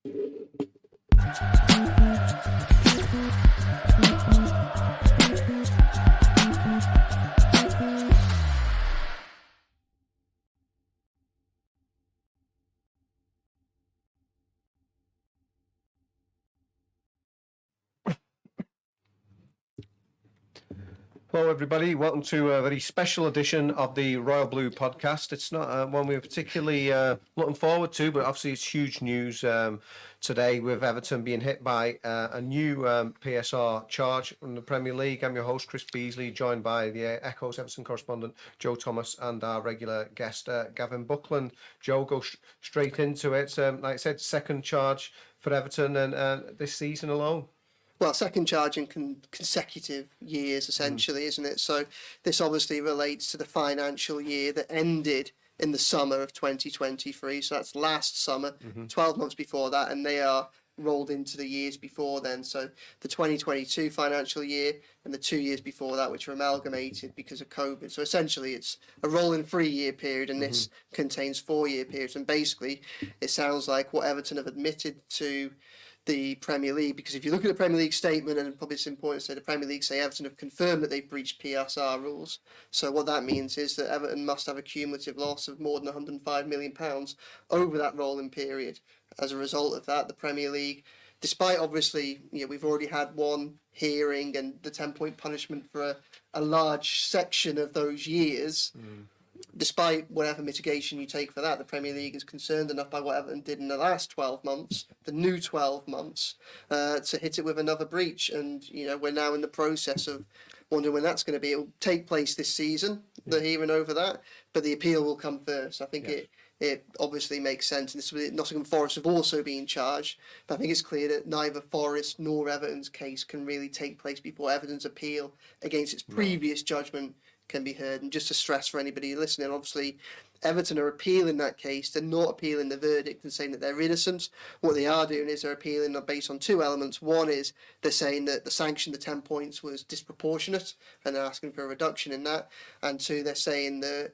Hello, everybody. Welcome to a very special edition of the Royal Blue podcast. It's not one we're particularly looking forward to, but obviously it's huge news today with Everton being hit by a new PSR charge from the Premier League. I'm your host, Chris Beesley, joined by the Echo's Everton correspondent, Joe Thomas, and our regular guest, Gavin Buckland. Joe, go straight into it. Like I said, second charge for Everton and this season alone. Well, second charge in consecutive years, essentially, isn't it? So this obviously relates to the financial year that ended in the summer of 2023. So that's last summer, 12 months before that, and they are rolled into the years before then. So the 2022 financial year and the 2 years before that, which are amalgamated because of COVID. So essentially it's a rolling 3-year period, and this contains 4-year periods. And basically it sounds like what Everton have admitted to the Premier League, because if you look at the Premier League statement, and probably it's important to say the Premier League say Everton have confirmed that they've breached PSR rules. So what that means is that Everton must have a cumulative loss of more than £105 million over that rolling period. As a result of that, the Premier League, despite obviously, we've already had one hearing and the 10-point punishment for a large section of those years, despite whatever mitigation you take for that, the Premier League is concerned enough by what Everton did in the last 12 months, the new 12 months, to hit it with another breach. And, we're now in the process of wondering when that's going to be. It will take place this season, the hearing over that, but the appeal will come first. I think it obviously makes sense. And Nottingham Forest have also been charged, but I think it's clear that neither Forest nor Everton's case can really take place before Everton's appeal against its previous judgment can be heard. And just to stress for anybody listening, obviously Everton are appealing that case. They're not appealing the verdict and saying that they're innocent. What they are doing is they're appealing based on two elements. One is they're saying that the sanction, the 10 points, was disproportionate, and they're asking for a reduction in that. And two, they're saying that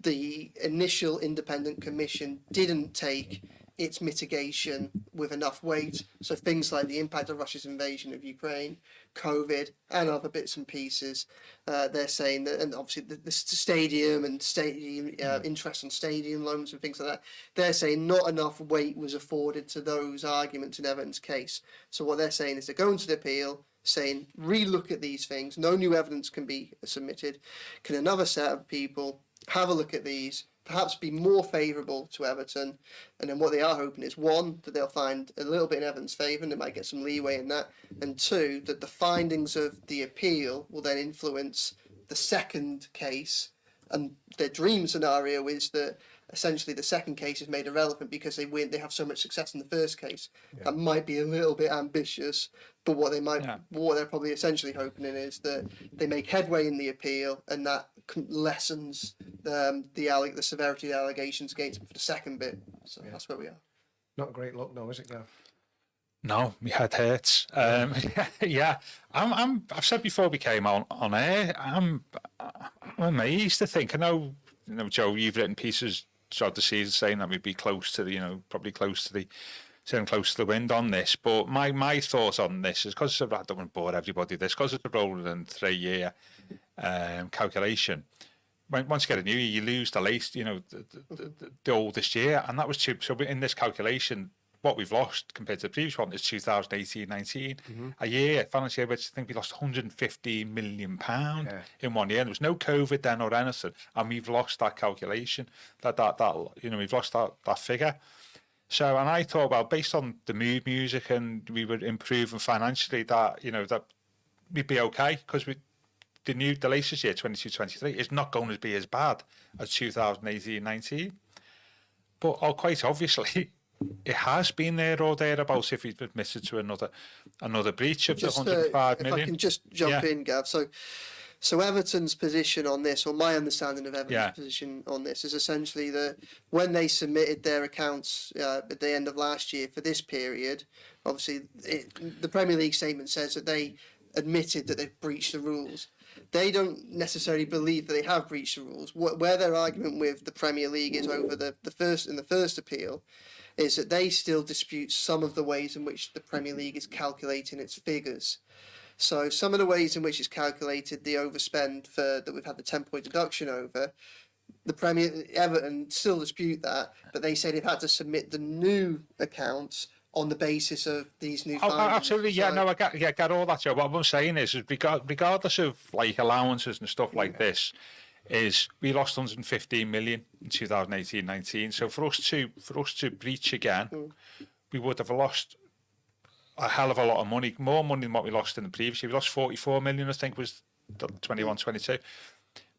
the initial independent commission didn't take its mitigation with enough weight. So things like the impact of Russia's invasion of Ukraine, COVID, and other bits and pieces, they're saying that, and obviously the stadium and stadium interest on stadium loans and things like that, they're saying not enough weight was afforded to those arguments in Everton's case. So what they're saying is they're going to the appeal, saying relook at these things, no new evidence can be submitted. Can another set of people have a look at these, perhaps be more favourable to Everton? And then what they are hoping is, one, that they'll find a little bit in Everton's favour and they might get some leeway in that, and two, that the findings of the appeal will then influence the second case. And their dream scenario is that essentially the second case is made irrelevant because they have so much success in the first case. That might be a little bit ambitious, but what they're probably essentially hoping in is that they make headway in the appeal, and that lessens the severity of the allegations against them for the second bit. So that's where we are. Not a great look, no, is it, Gav? No, my head hurts. I've said before we came on air, I'm amazed to think. I know, Joe, you've written pieces throughout the season saying that we'd be close to the, probably close to the, turn close to the wind on this. But my thoughts on this is, because I don't want to bore everybody this, because it's a rolling 3-year calculation. Once you get a new year, you lose the latest, the oldest year, and that was too. So in this calculation, what we've lost compared to the previous one is 2018-19, a year, financial year, which I think we lost £115 million in 1 year. And there was no COVID then or anything, and we've lost that calculation, we've lost that figure. So, and I thought, well, based on the mood music, and we were improving financially, that that we'd be okay, because the latest year, 22-23, is not going to be as bad as 2018-19. But quite obviously, it has been there or thereabouts if we've admitted to another breach of the 105 million. If I can just jump in, Gav. So Everton's position on this, or my understanding of Everton's position on this, is essentially that when they submitted their accounts at the end of last year for this period, obviously the Premier League statement says that they admitted that they've breached the rules. They don't necessarily believe that they have breached the rules. Where their argument with the Premier League is over the first appeal, is that they still dispute some of the ways in which the Premier League is calculating its figures. So some of the ways in which it's calculated the overspend that we've had the 10-point deduction over, Everton still dispute that, but they say they've had to submit the new accounts on the basis of these new findings. Absolutely, yeah, no, I get all that, Joe. What I'm saying is regardless of like allowances and stuff like this, is we lost 115 million in 2018-19. So for us to breach again, we would have lost a hell of a lot of money, more money than what we lost in the previous year. We lost 44 million, I think, was 21-22.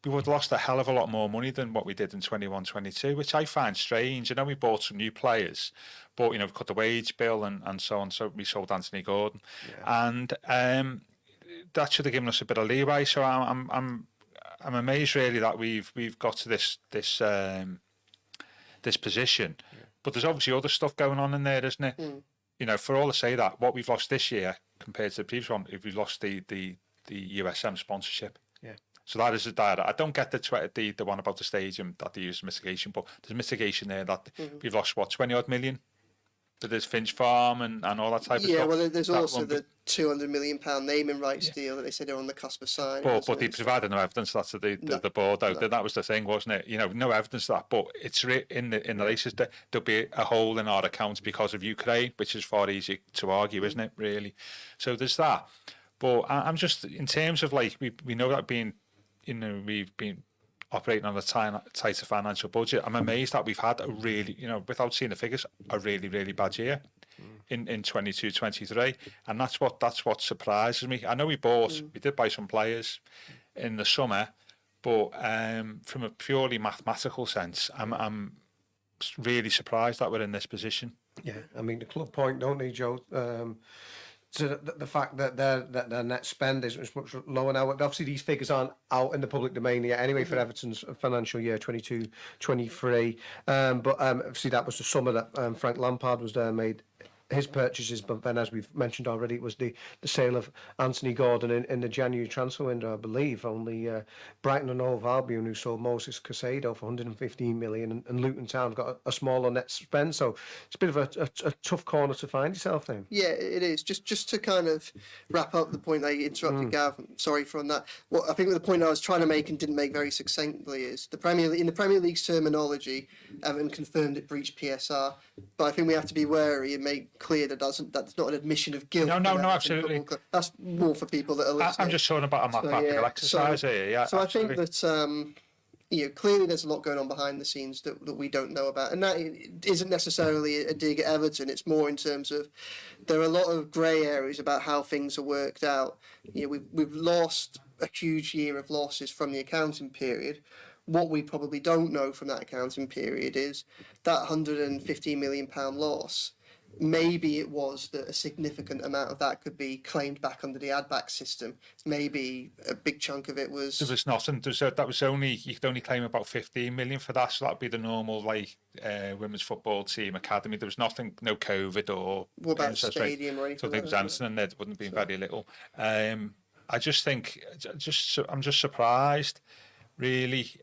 We would have lost a hell of a lot more money than what we did in 21-22, which I find strange. I know we bought some new players, but we cut the wage bill and so on. So we sold Anthony Gordon, and that should have given us a bit of leeway. So I'm amazed really that we've got to this position. But there's obviously other stuff going on in there, isn't it? For all to say that what we've lost this year compared to the previous one, if we lost the USM sponsorship. So that is a dire. I don't get the one about the stadium that they use mitigation, but there's mitigation there that we've lost 20 odd million. But there's Finch Farm and all that type of stuff. Yeah, well, there's also the £200 million naming rights deal that they said they're on the cusp of signing. But they provided no evidence. That's the board out there. That was the thing, wasn't it? No evidence of that. But it's in the races that there'll be a hole in our accounts because of Ukraine, which is far easier to argue, isn't it? Really. So there's that. But I'm just in terms of like we know that we've been operating on a tighter financial budget. I'm amazed that we've had a really, without seeing the figures, a really, really bad year in 22-23, and that's what surprises me. I know we did buy some players in the summer, but from a purely mathematical sense, I'm really surprised that we're in this position. Yeah, I mean the club point, don't they, Joe? To the fact that their net spend is much lower now. Obviously, these figures aren't out in the public domain yet anyway for Everton's financial year 22-23. But obviously, that was the summer that Frank Lampard was there, made his purchases. But then, as we've mentioned already, it was the sale of Anthony Gordon in the January transfer window, I believe. Only Brighton and Hove Albion, who sold Moses Caicedo for 115 million, and Luton Town got a smaller net spend. So it's a bit of a tough corner to find yourself in. Yeah, it is. Just to kind of wrap up the point that you interrupted, Gav. Sorry for that. Well, I think the point I was trying to make and didn't make very succinctly is in the Premier League's terminology, Everton confirmed it breached PSR. But I think we have to be wary and make clear that's not an admission of guilt. No, absolutely. That's more for people that are listening. I'm just talking about a mathematical exercise here. Yeah, so absolutely. I think that clearly there's a lot going on behind the scenes that we don't know about, and that isn't necessarily a dig at Everton. It's more in terms of there are a lot of grey areas about how things are worked out. We've lost a huge year of losses from the accounting period. What we probably don't know from that accounting period is that £115 million loss. Maybe it was that a significant amount of that could be claimed back under the add-back system. Maybe a big chunk of it was... There was nothing. You could only claim about 15 million for that, so that'd be the normal women's football team academy. There was nothing, no COVID or... What about stadium or anything? So I think there wouldn't have been very little. I just think, I'm just surprised, really,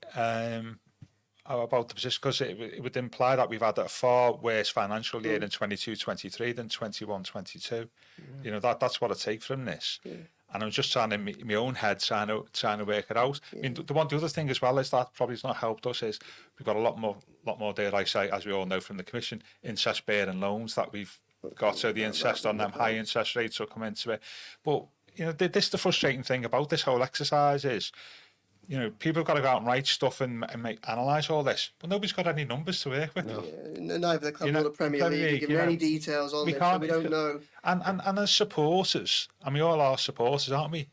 about the position, because it would imply that we've had a far worse financial year in 22-23 than 21-22. That's what I take from this. And I'm just trying to, in my own head, trying to work it out. I mean, the other thing as well is that probably has not helped us is we've got a lot more, dare I say, as we all know from the Commission, interest-bearing loans that we've got. So the interest on them high interest rates will come into it. But this the frustrating thing about this whole exercise is, people have got to go out and write stuff and analyse all this, but nobody's got any numbers to work with. No. Neither the club nor the Premier League give any details on this, so we don't know. And as supporters, and we all are supporters, aren't we?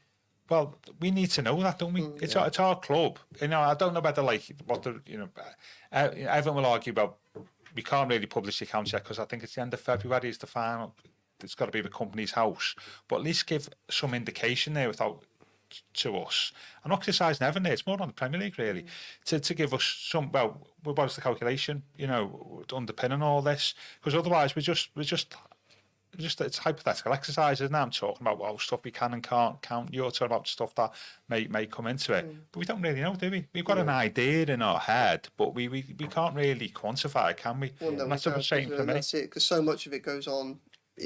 Well, we need to know that, don't we? It's our club. I don't know whether everyone will argue about we can't really publish the accounts yet because I think it's the end of February is the final. It's got to be the company's house, but at least give some indication there to us. I'm not criticising Everton there, it's more on the Premier League really, to give us some, what's the calculation, underpinning all this, because otherwise we're just it's hypothetical exercise, isn't it? I'm talking about stuff we can and can't count. You're talking about stuff that may come into it, but we don't really know, do we? We've got an idea in our head, but we can't really quantify it, can we? Well, no, And that's we a can't, frustrating for me. that's it, because so much of it goes on.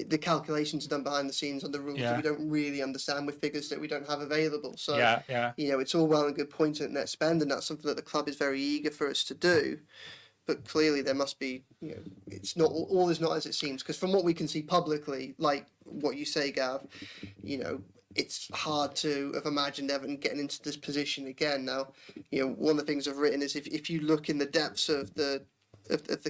The calculations are done behind the scenes on the rules that we don't really understand with figures that we don't have available. So, it's all well and good pointing at net spend, and that's something that the club is very eager for us to do. But clearly there must be, it's not, all is not as it seems. Because from what we can see publicly, like what you say, Gav, it's hard to have imagined Everton getting into this position again. Now, one of the things I've written is if you look in the depths of the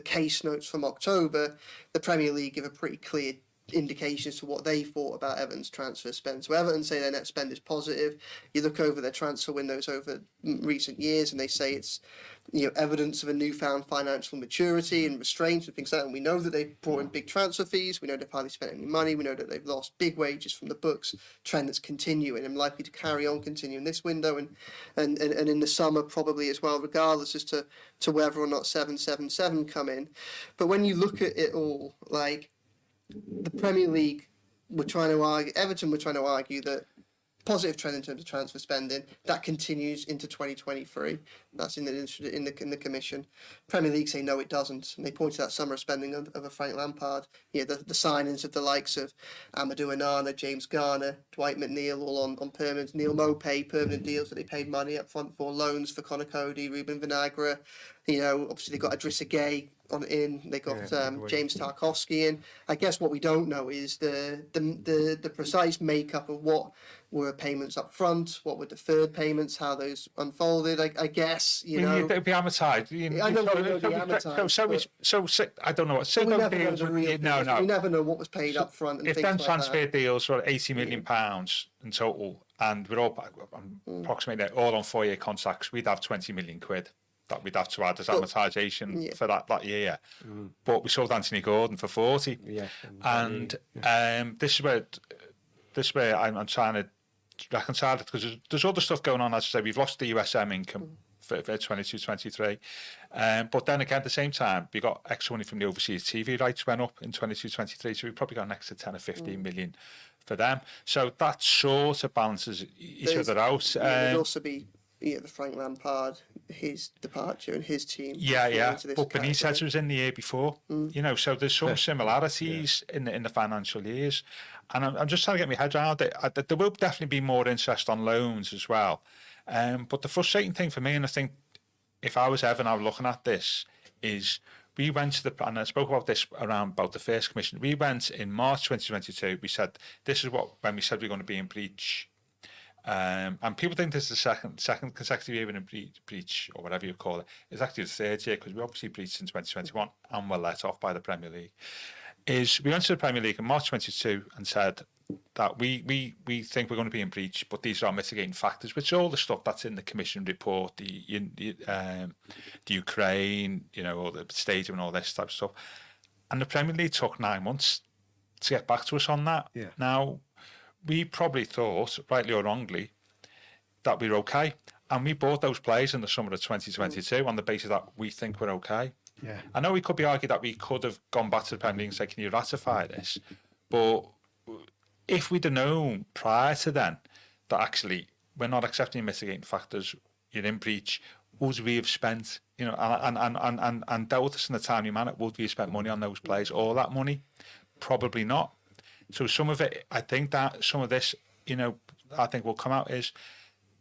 case notes from October, the Premier League give a pretty clear indications to what they thought about Everton's transfer spend. So Everton say their net spend is positive. You look over their transfer windows over recent years and they say it's evidence of a newfound financial maturity and restraint and things like that. And we know that they've brought in big transfer fees. We know they've hardly spent any money. We know that they've lost big wages from the books, trend that's continuing and likely to carry on continuing this window and in the summer probably as well, regardless as to whether or not 777 come in. But when you look at it all, like, the Premier League Everton were trying to argue that positive trend in terms of transfer spending that continues into 2023. That's in the commission. Premier League say no, it doesn't, and they point to that summer spending of a Frank Lampard. The signings of the likes of Amadou Onana, James Garner, Dwight McNeil, all on permanent. Neil Maupay, permanent deals that they paid money up front for. Loans for Conor Cody, Ruben Vinagre. Obviously they got Idrissa Gueye they got James Tarkowski in. I guess what we don't know is the precise makeup of what were payments up front, what were deferred payments, how those unfolded. I guess It'll be amortised. I know it'll be amortised. So I don't know what. So we never know deals the real figures. no. We never know what was paid up front. And if things them like transfer that. deals were £80 million in total, and we're all approximately all on 4-year contracts, we'd have 20 million quid that we'd have to add as amortisation for that year. But we sold Anthony Gordon for 40. And this is where I'm trying to reconcile it, because there's other stuff going on. As I say, we've lost the USM income for 22-23. But then again, at the same time, we got extra money from the overseas TV rights went up in 22-23, so we probably got an extra 10 or 15 million for them. So that sort of balances each other out. There'd also be the Frank Lampard, his departure and his team. But Benitez was in the year before, so there's some similarities in the financial years, and I'm just trying to get my head around it. There will definitely be more interest on loans as well, but the frustrating thing for me, and I think if I was Evan, I was looking at this, is we went to and I spoke about this about the first commission. We went in March 2022. We said this is when we said we're going to be in breach. And people think this is the second consecutive year in a breach, or whatever you call it. It's actually the third year, because we obviously breached in 2021 and were let off by the Premier League. We went to the Premier League in March 22 and said that we think we're going to be in breach, but these are our mitigating factors, which are all the stuff that's in the commission report, the Ukraine, or the stadium and all this type of stuff. And the Premier League took 9 months to get back to us on that. Now, we probably thought, rightly or wrongly, that we're okay. And we bought those players in the summer of 2022 on the basis that we think we're okay. I know we could be argued that we could have gone back to the Premier League and said, can you ratify this? But if we'd have known prior to then that actually we're not accepting mitigating factors, you're in breach, would we have spent, and dealt with this in a timely manner, would we have spent money on those players? All that money? Probably not. So some of it, I think that some of this, I think will come out is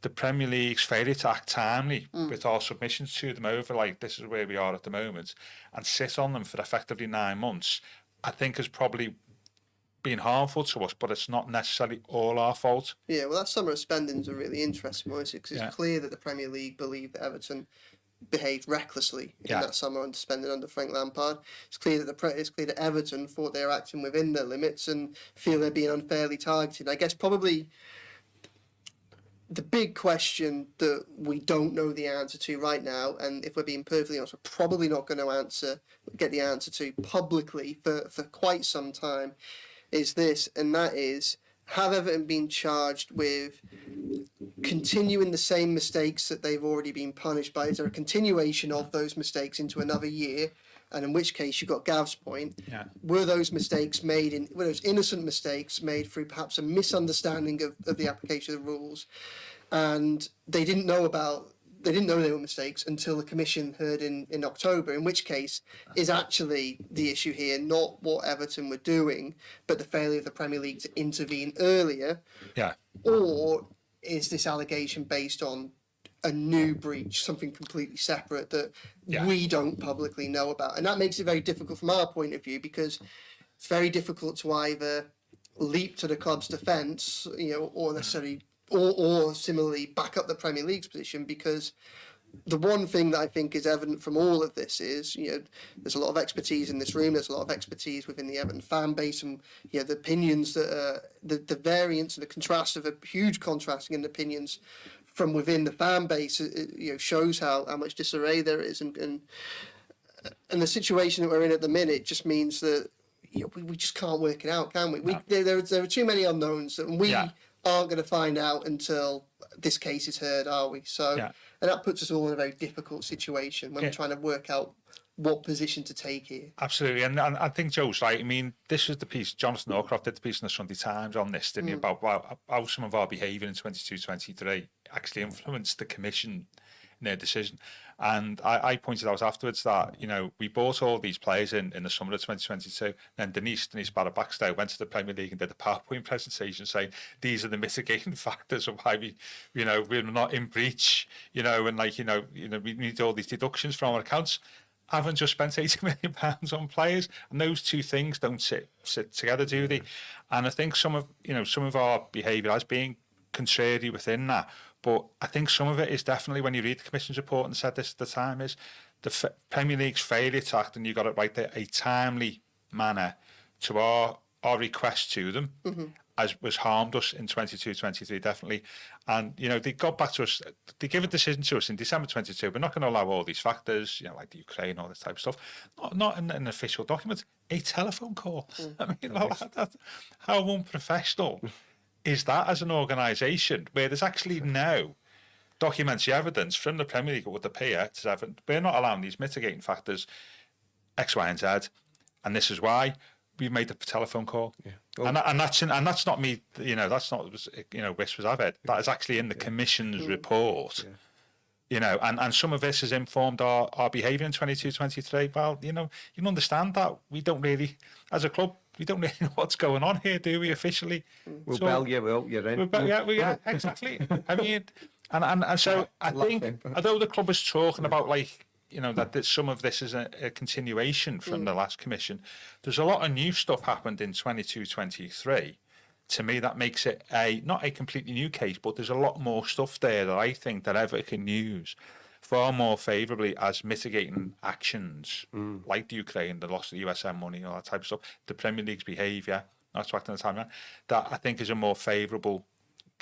the Premier League's failure to act timely with our submissions to them over, like, this is where we are at the moment, and sit on them for effectively 9 months, I think has probably been harmful to us, but it's not necessarily all our fault. Yeah, well, that summer of spending is a really interesting one, because it's clear that the Premier League believe that Everton behaved recklessly in that summer under spending under Frank Lampard. It's clear that Everton thought they were acting within their limits and feel they're being unfairly targeted. I guess probably the big question that we don't know the answer to right now, and if we're being perfectly honest, we're probably not going to get the answer to publicly for quite some time, is this, and that is, have Everton been charged with continuing the same mistakes that they've already been punished by? Is there a continuation of those mistakes into another year? and in which case you got Gav's point. Yeah. Were those mistakes made were those innocent mistakes made through perhaps a misunderstanding of the application of the rules, and they didn't know they were mistakes until the commission heard in October, in which case is actually the issue here, not what Everton were doing, but the failure of the Premier League to intervene earlier? Yeah. Or is this allegation based on a new breach, something completely separate that we don't publicly know about? And that makes it very difficult from our point of view, because it's very difficult to either leap to the club's defence, or necessarily or similarly back up the Premier League's position, because the one thing that I think is evident from all of this is, there's a lot of expertise in this room, there's a lot of expertise within the Everton fan base, and the opinions that the variance and the contrast of a huge contrasting in opinions from within the fan base, shows how much disarray there is, and the situation that we're in at the minute just means that we just can't work it out, can we? There are too many unknowns, and we aren't going to find out until this case is heard, are we? So, and that puts us all in a very difficult situation when we're trying to work out what position to take here. Absolutely, and I think Joe's right. I mean, this was the piece, Jonathan Norcroft did the piece in the Sunday Times on this, didn't he, about how some of our behaviour in 22-23 actually influenced the commission in their decision. And I pointed out afterwards that, we bought all these players in the summer of 2022. Then Denise Barrow-Baxter went to the Premier League and did a PowerPoint presentation saying these are the mitigating factors of why we're not in breach, and we need all these deductions from our accounts. Haven't just spent £80 million on players, and those two things don't sit together, do they? And I think some of our behaviour has been contrary within that. But I think some of it is definitely, when you read the Commission's report, and said this at the time, is the Premier League's failure to act, and you got it right there, a timely manner to our request to them, as was harmed us in 22-23, definitely. And, they got back to us, they gave a decision to us in December 22, we're not going to allow all these factors, like the Ukraine, all this type of stuff, not in an official document, a telephone call. I mean, how unprofessional is that as an organisation, where there's actually no documentary evidence from the Premier League would appear to Everton, we're not allowing these mitigating factors X, Y, and Z, and this is why we've made a telephone call. And that's not me. That's not whispers I've heard. That is actually in the Commission's report. And some of this has informed our behaviour in 22-23. Well, you understand that we don't really, as a club, we don't really know what's going on here, do we, officially? We'll bail you out, you're in. Yeah, exactly. I mean, and so I think, although the club is talking about, that some of this is a continuation from the last commission, there's a lot of new stuff happened in 22-23. To me, that makes it not a completely new case, but there's a lot more stuff there that I think that Everton can use far more favourably as mitigating actions, like the Ukraine, the loss of the USM money, all that type of stuff, the Premier League's behaviour, not to act on the timeline, that I think is a more favourable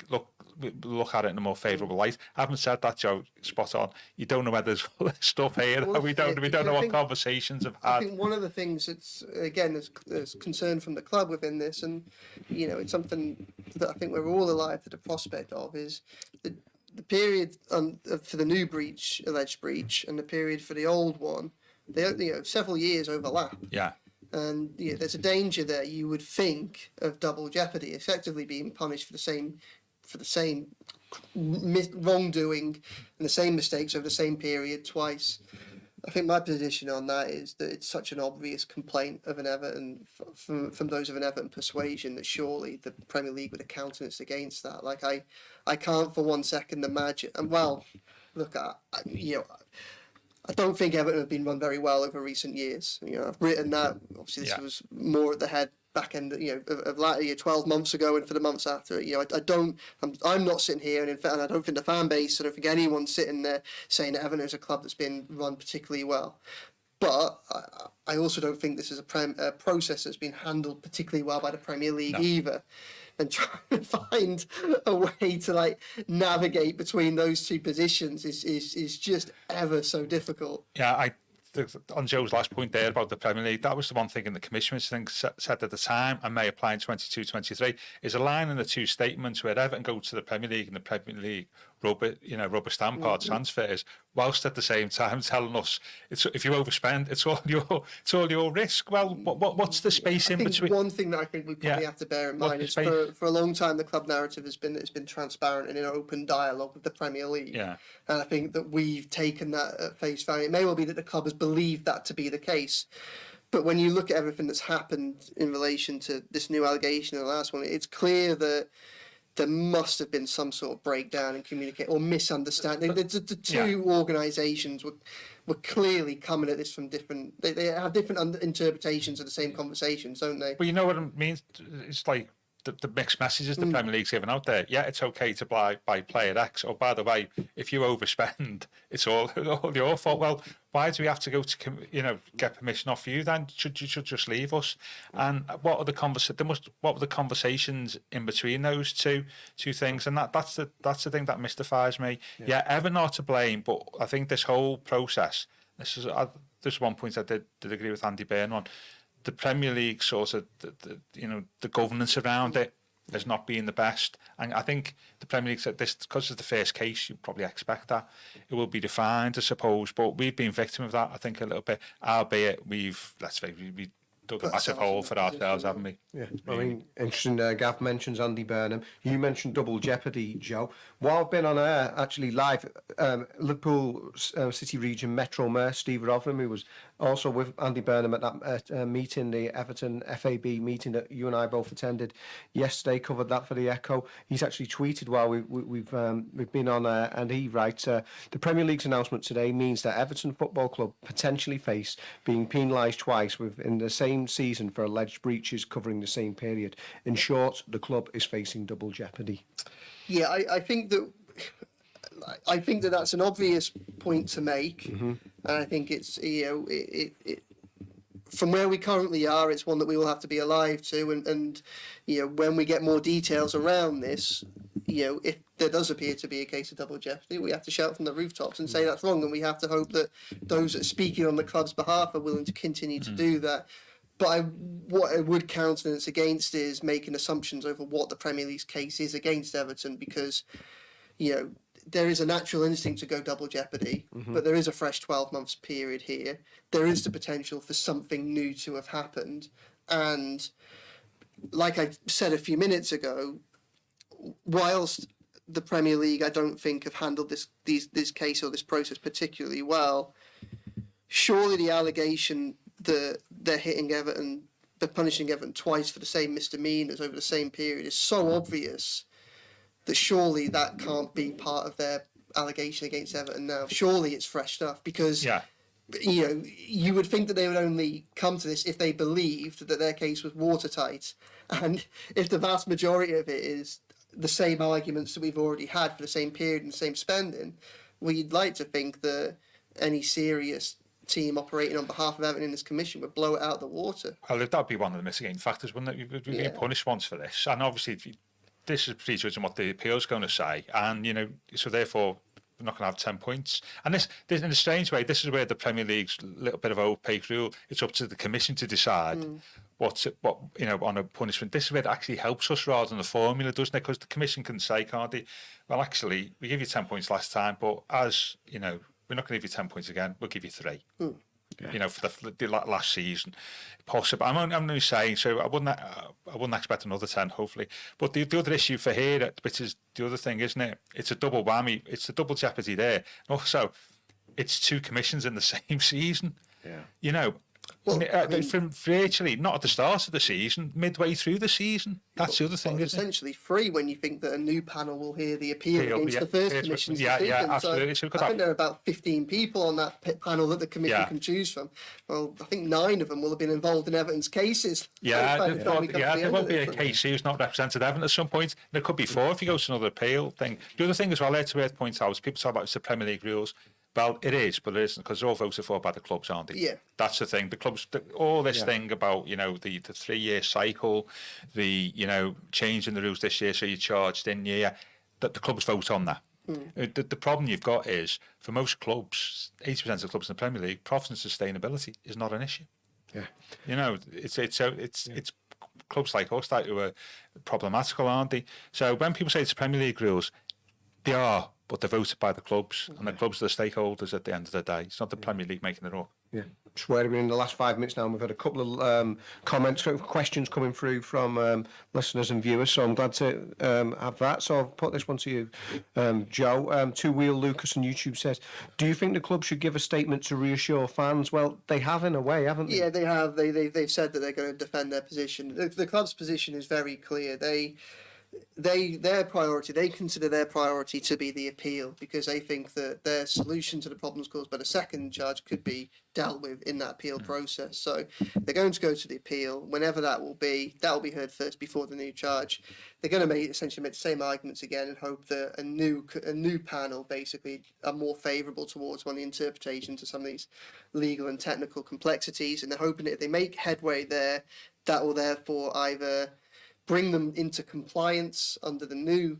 look at it in a more favourable light. I haven't said that, Joe, spot on. You don't know whether there's all this stuff here. Well, we don't know what conversations have had. I think one of the things that's, again, there's concern from the club within this, and it's something that I think we're all alive to the prospect of, is the period for the new alleged breach, and the period for the old one. Several years overlap. Yeah. And there's a danger there, you would think, of double jeopardy, effectively being punished for the same wrongdoing and the same mistakes over the same period twice. I think my position on that is that it's such an obvious complaint of an Everton, from those of an Everton persuasion, that surely the Premier League would have countenanced against that. Like, I can't for one second imagine. And well, look, I don't think Everton have been run very well over recent years. I've written that. Obviously, this was more at the head back end, of latter year, 12 months ago, and for the months after. I'm not sitting here, and in fact, I don't think the fan base, I don't think anyone's sitting there saying that Everton is a club that's been run particularly well. But I also don't think this is a process that's been handled particularly well by the Premier League either. And trying to find a way to navigate between those two positions is just ever so difficult. Yeah, on Joe's last point there about the Premier League, that was the one thing in the Commission said at the time, and may apply in 22-23, is a line in the two statements where Everton go to the Premier League and the Premier League rubber stamp our transfers. whilst at the same time telling us if you overspend, it's all your risk. Well, what's the space I in think between? one thing that I think we probably have to bear in mind is for a long time the club narrative has been that it's been transparent and in open dialogue with the Premier League. Yeah. And I think that we've taken that at face value. It may well be that the club has believed that to be the case. But when you look at everything that's happened in relation to this new allegation and the last one, it's clear that there must have been some sort of breakdown in communication or misunderstanding. The two organisations were clearly coming at this from different. They have different interpretations of the same conversations, don't they? But you know what it means? It's like the mixed messages the Premier League's given out there. Yeah, it's okay to buy player X. Oh, by the way, if you overspend, it's all your fault. Well, why do we have to go to get permission off you? Then you should just leave us. And what are the conversations in between those two things? And that's the thing that mystifies me. Yeah, Everton are to blame, but I think this whole process. There's one point I did agree with Andy Byrne on. The Premier League sort of, the governance around it has not been the best. And I think the Premier League said this, because it's the first case, you probably expect that. It will be defined, I suppose. But we've been victim of that, I think, a little bit, albeit we've dug a massive hole for ourselves, haven't we? Yeah, I mean, interesting. Gav mentions Andy Burnham. You mentioned double jeopardy, Joe. While I've been on air, actually live, Liverpool City Region Metro Mayor Steve Rotherham, who was also with Andy Burnham at that meeting, the Everton FAB meeting that you and I both attended yesterday, covered that for the Echo. He's actually tweeted while we've been on air, and he writes, the Premier League's announcement today means that Everton Football Club potentially face being penalised twice within the same season for alleged breaches covering the same period. In short, the club is facing double jeopardy. Yeah, I think that that's an obvious point to make, and I think it's it from where we currently are, it's one that we will have to be alive to, and when we get more details around this, if there does appear to be a case of double jeopardy, we have to shout from the rooftops and say that's wrong, and we have to hope that those that are speaking on the club's behalf are willing to continue to do that. But what I would countenance against is making assumptions over what the Premier League's case is against Everton, because, there is a natural instinct to go double jeopardy, but there is a fresh 12 months period here. There is the potential for something new to have happened. And like I said a few minutes ago, whilst the Premier League, I don't think, have handled this case or this process particularly well, surely the allegation that they're hitting Everton, they're punishing Everton twice for the same misdemeanors over the same period is so obvious that surely that can't be part of their allegation against Everton now. Surely it's fresh stuff, because you would think that they would only come to this if they believed that their case was watertight, and if the vast majority of it is the same arguments that we've already had for the same period and the same spending, we'd like to think that any serious team operating on behalf of Everton in this commission would blow it out of the water. Well, that'd be one of the mitigating factors, wouldn't it? You'd be punished once for this, and obviously this is prejudging what the appeal's going to say, and so therefore we're not going to have 10 points. And this in a strange way, this is where the Premier League's little bit of opaque rule. It's up to the commission to decide what on a punishment. This is where it actually helps us rather than the formula, doesn't it? Because the commission can say, can't they? Well, actually, we gave you 10 points last time, but as we're not going to give you 10 points again. We'll give you 3. For the last season, possible. I'm only saying, so I wouldn't expect another 10, hopefully. But the other issue for here, which is the other thing, isn't it? It's a double whammy. It's the double jeopardy there. And also, it's 2 commissions in the same season. Yeah. Well, from virtually not at the start of the season, midway through the season. That's the other thing, isn't it? Essentially 3 when you think that a new panel will hear the appeal against the first commission's decision. Yeah, absolutely. So I think there are about 15 people on that panel that the commission can choose from. Well, I think 9 of them will have been involved in Everton's cases. There won't be a case who's not represented Everton at some point. There could be 4 if you go to another appeal thing. The other thing as well, to point out, is people talk about the Premier League rules. Well, it is, but it isn't, because they're all voted for by the clubs, aren't they? Yeah. That's the thing. The clubs, all this thing about, the 3-year cycle, the, changing the rules this year so you're charged in year, that the clubs vote on that. The problem you've got is, for most clubs, 80% of the clubs in the Premier League, profit and sustainability is not an issue. Yeah. It's clubs like us that who are problematical, aren't they? So when people say it's Premier League rules, they are but they're voted by the clubs, and the clubs are the stakeholders at the end of the day. It's not the Premier League making it up. Yeah, swearing in the last 5 minutes now, and we've had a couple of comments, questions coming through from listeners and viewers, so I'm glad to have that. So I'll put this one to you, Joe. Two Wheel Lucas on YouTube says, do you think the club should give a statement to reassure fans? Well, they have in a way, haven't they? Yeah, they have. They've said that they're going to defend their position. The club's position is very clear. Their priority, they consider their priority to be the appeal, because they think that their solution to the problems caused by the second charge could be dealt with in that appeal process. So they're going to go to the appeal whenever that will be heard first before the new charge. They're going to essentially make the same arguments again and hope that a new panel basically are more favourable towards one of the interpretations of some of these legal and technical complexities, and they're hoping that if they make headway there, that will therefore either bring them into compliance under the new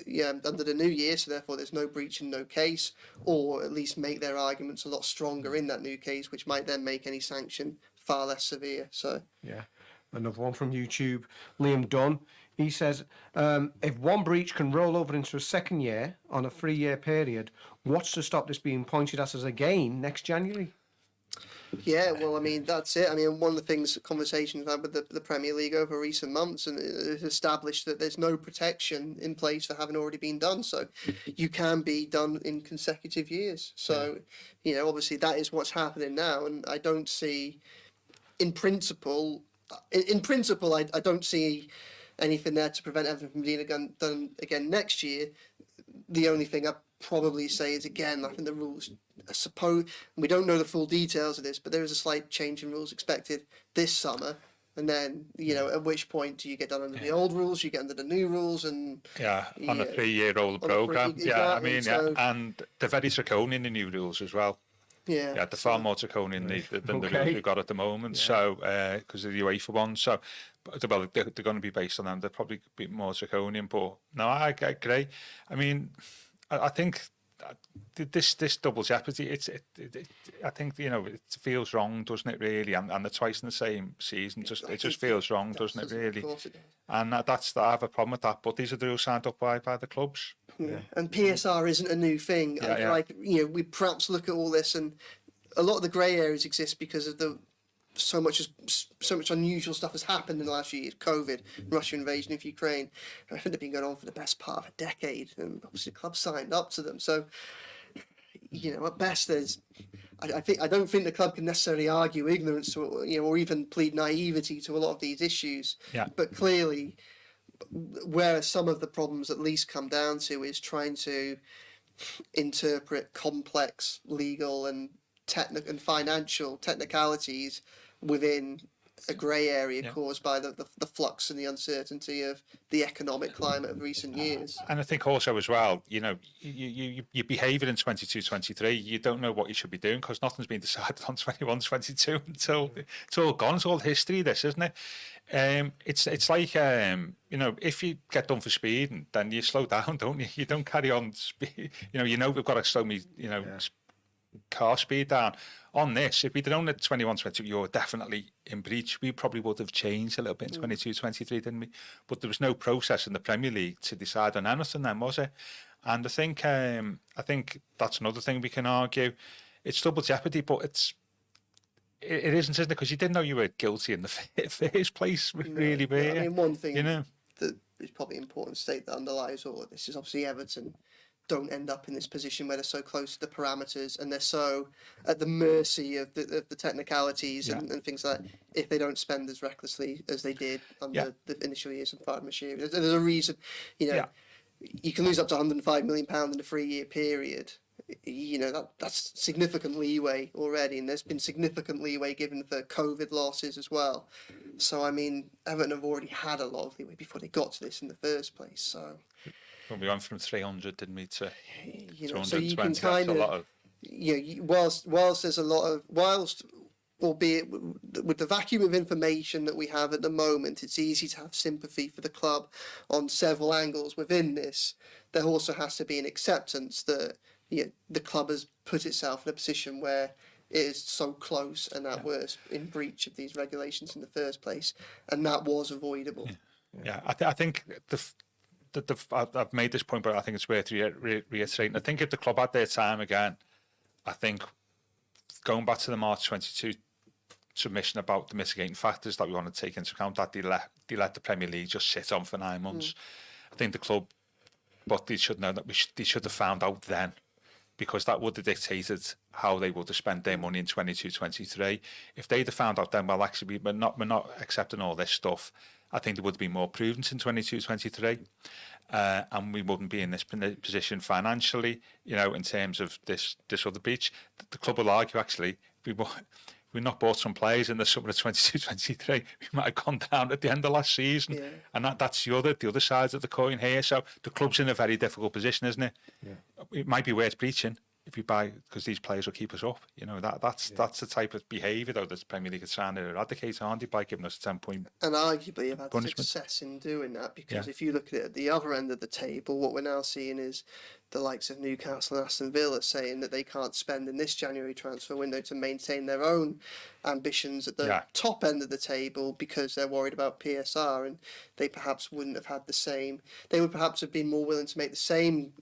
year, so therefore there's no breach and no case, or at least make their arguments a lot stronger in that new case, which might then make any sanction far less severe. So yeah, another one from YouTube, Liam Dunn. He says, if one breach can roll over into a second year on a 3-year period, what's to stop this being pointed at as a gain next January? yeah, well, I mean, that's it. I mean, one of the things, conversations I've had with the Premier League over recent months, and it's established that there's no protection in place for having already been done. So you can be done in consecutive years. So, obviously that is what's happening now. And I don't see, in principle, I don't see anything there to prevent Everton from being done again next year. The only thing I probably say is, again, I think the rules, I suppose, we don't know the full details of this, but there is a slight change in rules expected this summer. And then, at which point do you get done under the old rules, you get under the new rules, and on a 3-year-old programme. Exactly, I mean, so, and they're very draconian, the new rules as well. Yeah, they're far more draconian than the rules we've got at the moment. So, because of the UEFA ones, so, well, they're going to be based on them. They're probably a bit more draconian, but no, I agree. I mean, I think this double jeopardy. I think it feels wrong, doesn't it? Really, and they're twice in the same season. It just feels wrong, doesn't it? Really, of course it does. and I have a problem with that. But these are the rules signed up by the clubs. Yeah. And PSR isn't a new thing. We perhaps look at all this, and a lot of the grey areas exist because of so much unusual stuff has happened in the last few years. COVID, Russia invasion of Ukraine. I think they've been going on for the best part of a decade, and obviously the club signed up to them. So, at best, I don't think the club can necessarily argue ignorance or even plead naivety to a lot of these issues. Yeah. But clearly, where some of the problems at least come down to is trying to interpret complex legal and financial technicalities within a grey area caused by the flux and the uncertainty of the economic climate of recent years. And I think also as well, you behaviour in 22-23, you don't know what you should be doing because nothing's been decided on 21-22 until it's all gone. It's all history, this, isn't it? It's like, if you get done for speeding, then you slow down, don't you? You don't carry on speed. We've got to slow car speed down. On this, if we'd known at 21-22 you're definitely in breach, we probably would have changed a little bit in 22-23, didn't we? But there was no process in the Premier League to decide on anything then, was it? And I think that's another thing we can argue. It's double jeopardy, but it isn't it? Because you didn't know you were guilty in the first place, really, were you? I mean, one thing that is probably important to state that underlies all of this is obviously Everton don't end up in this position where they're so close to the parameters and they're so at the mercy of the technicalities and things like that, if they don't spend as recklessly as they did under the initial years of Farhad Mashiri. There's a reason, you can lose up to £105 million in a 3-year period. That's significant leeway already, and there's been significant leeway given for COVID losses as well. So, I mean, Everton have already had a lot of leeway before they got to this in the first place, so... Well, we went from 300, didn't we, to 220. So you can kind of, whilst there's a lot of, albeit with the vacuum of information that we have at the moment, it's easy to have sympathy for the club on several angles within this. There also has to be an acceptance that the club has put itself in a position where it is so close and at worst in breach of these regulations in the first place, and that was avoidable. I think I've made this point, but I think it's worth reiterating. I think if the club had their time again, I think going back to the March 22 submission about the mitigating factors that we want to take into account, that they let the Premier League just sit on for 9 months. I think the club, but they should know that they should have found out then, because that would have dictated how they would have spent their money in 22-23. If they'd have found out then, well, actually, we're not accepting all this stuff, I think there would be more prudence in 22-23, and we wouldn't be in this position financially, in terms of this other breach. The club will argue, actually, we've not bought some players in the summer of 22-23, we might have gone down at the end of last season. Yeah. And that's the other side of the coin here. So the club's in a very difficult position, isn't it? Yeah. It might be worth breaching if you buy, because these players will keep us up. That's the type of behaviour, though, that the Premier League is trying to eradicate, aren't they, by giving us a 10-point and arguably have had punishment. Success in doing that, because if you look at it at the other end of the table, what we're now seeing is the likes of Newcastle and Aston Villa saying that they can't spend in this January transfer window to maintain their own ambitions at the top end of the table, because they're worried about PSR, and they perhaps wouldn't have had the same. They would perhaps have been more willing to make the same,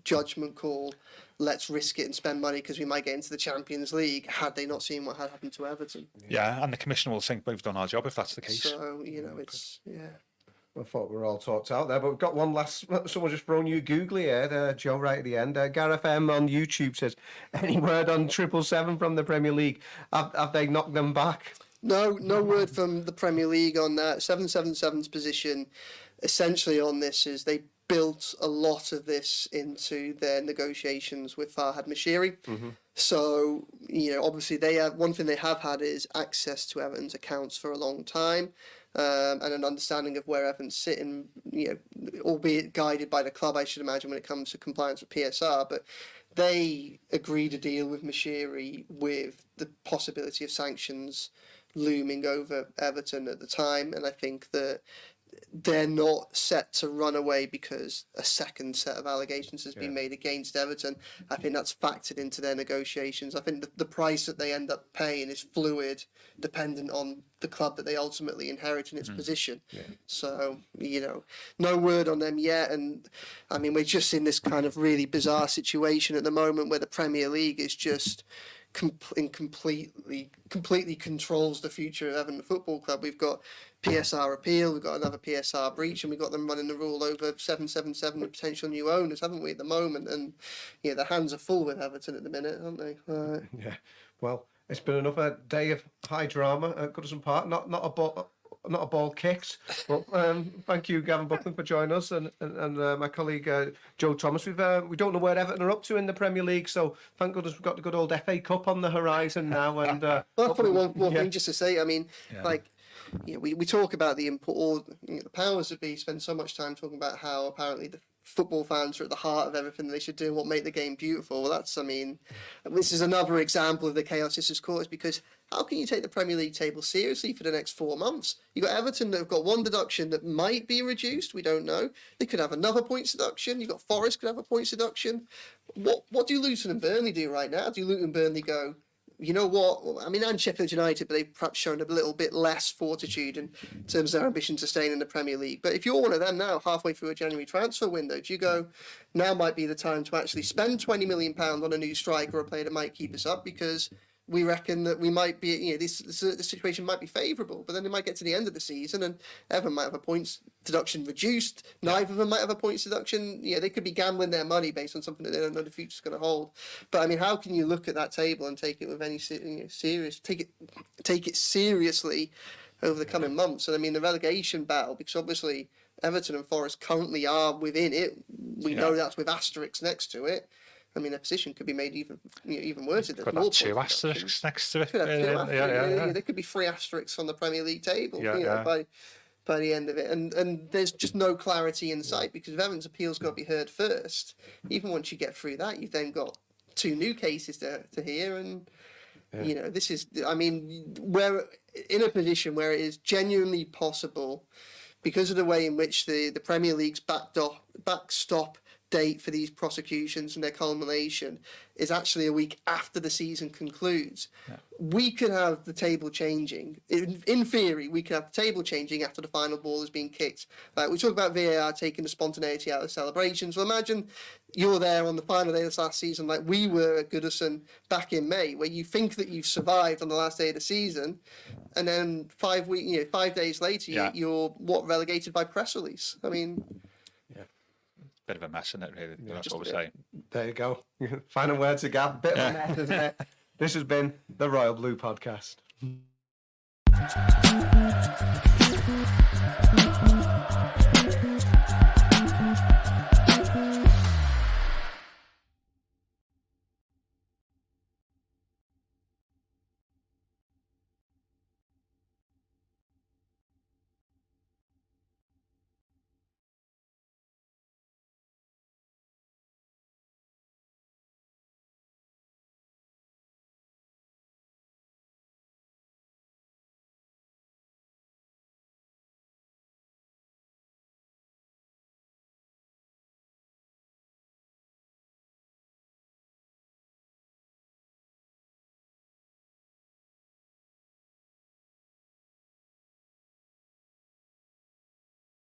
judgment call. Let's risk it and spend money because we might get into the Champions League, had they not seen what had happened to Everton. Yeah, and the Commissioner will think we've done our job if that's the case. So, it's, I thought we were all talked out there, but we've got one last. Someone just thrown you googly here, Joe, right at the end. Gareth M on YouTube says, any word on 777 from the Premier League? Have they knocked them back? No word from the Premier League on that. 777's position essentially on this is they built a lot of this into their negotiations with Farhad Moshiri. Mm-hmm. So, obviously one thing they have had is access to Everton's accounts for a long time, and an understanding of where Everton's sitting, albeit guided by the club, I should imagine, when it comes to compliance with PSR. But they agreed a deal with Moshiri with the possibility of sanctions looming over Everton at the time, and I think that they're not set to run away because a second set of allegations has been made against Everton. I think that's factored into their negotiations. I think the price that they end up paying is fluid, dependent on the club that they ultimately inherit in its position. Yeah. So, no word on them yet. And I mean, we're just in this kind of really bizarre situation at the moment where the Premier League is just completely controls the future of Everton Football Club. We've got PSR appeal, we've got another PSR breach, and we've got them running the rule over 777 and potential new owners, haven't we, at the moment? And their hands are full with Everton at the minute, aren't they? Yeah. Well, it's been another day of high drama at Goodison Park. Not a ball kicked, but thank you, Gavin Buckland, for joining us, and my colleague Joe Thomas. We don't know where Everton are up to in the Premier League, so thank goodness we've got the good old FA Cup on the horizon now. And well, that's probably one thing just to say. I mean, we talk about the powers that be spend so much time talking about how apparently the football fans are at the heart of everything they should do and what make the game beautiful. Well, this is another example of the chaos this has caused, because how can you take the Premier League table seriously for the next 4 months? You've got Everton that have got one deduction that might be reduced, we don't know. They could have another points deduction. You've got Forest could have a points deduction. What do Luton and Burnley do right now? Do Luton and Burnley go, you know what? I mean, and Sheffield United, but they've perhaps shown a little bit less fortitude in terms of their ambition to stay in the Premier League. But if you're one of them now, halfway through a January transfer window, do you go, now might be the time to actually spend £20 million on a new striker or a player that might keep us up, because we reckon that we might be, the situation might be favourable, but then they might get to the end of the season and Everton might have a points deduction reduced. Neither of them might have a points deduction. They could be gambling their money based on something that they don't know the future's going to hold. But I mean, how can you look at that table and take it with any serious, take it seriously over the coming months? And I mean, the relegation battle, because obviously Everton and Forest currently are within it. We know that's with asterisks next to it. I mean, their position could be made even worse. Could have 2 asterisks next to it. There could be 3 asterisks on the Premier League table by the end of it. And there's just no clarity in sight, because if Everton's appeal's got to be heard first, even once you get through that, you've then got 2 new cases to hear. And, this is, I mean, we're in a position where it is genuinely possible, because of the way in which the Premier League's backstop date for these prosecutions and their culmination is actually a week after the season concludes, we could have the table changing. In theory, we could have the table changing after the final ball has been kicked. We talk about VAR taking the spontaneity out of the celebrations. Well, imagine you're there on the final day of this last season, like we were at Goodison back in May, where you think that you've survived on the last day of the season, and then 5 days later, you're relegated by press release. I mean, bit of a mess, isn't it, really? That's what we're saying. There you go. Final words to Gav. Bit of a mess, isn't it? This has been the Royal Blue Podcast.